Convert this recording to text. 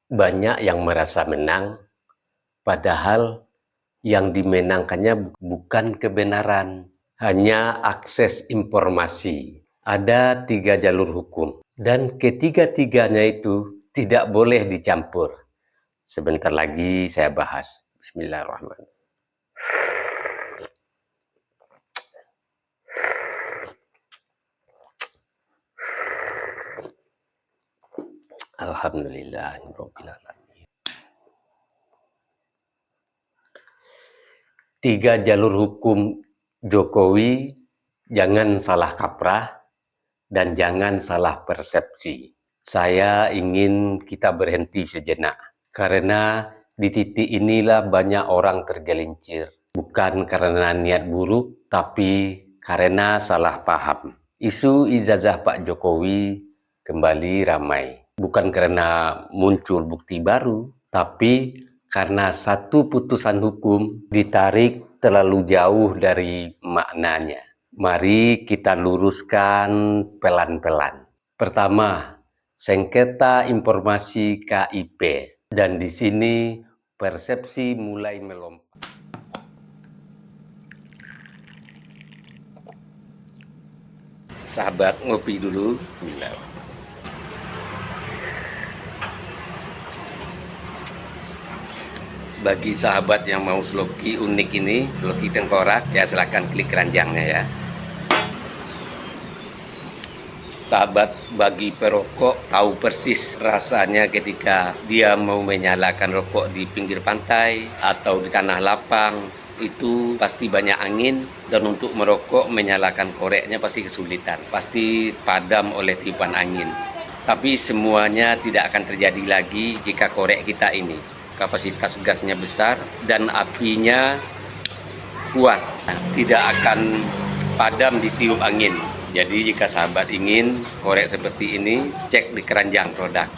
Banyak yang merasa menang, padahal yang dimenangkannya bukan kebenaran, hanya akses informasi. Ada 3 jalur hukum, dan ketiga-tiganya itu tidak boleh dicampur. Sebentar lagi saya bahas. Bismillahirrahmanirrahim. Alhamdulillahirrahmanirrahim. 3 jalur hukum Jokowi, jangan salah kaprah dan jangan salah persepsi. Saya ingin kita berhenti sejenak, karena di titik inilah banyak orang tergelincir. Bukan karena niat buruk, tapi karena salah paham. Isu ijazah Pak Jokowi kembali ramai. Bukan karena muncul bukti baru, tapi karena satu putusan hukum ditarik terlalu jauh dari maknanya. Mari kita luruskan pelan-pelan. Pertama, sengketa informasi KIP. Dan di sini persepsi mulai melompat. Sahabat, ngopi dulu. Bagi sahabat yang mau sloki unik ini, sloki tengkorak, ya silahkan klik keranjangnya ya. Sahabat, bagi perokok tahu persis rasanya ketika dia mau menyalakan rokok di pinggir pantai atau di tanah lapang. Itu pasti banyak angin, dan untuk merokok menyalakan koreknya pasti kesulitan, pasti padam oleh tiupan angin. Tapi semuanya tidak akan terjadi lagi jika korek kita ini kapasitas gasnya besar dan apinya kuat, tidak akan padam ditiup angin. Jadi jika sahabat ingin korek seperti ini, cek di keranjang produk.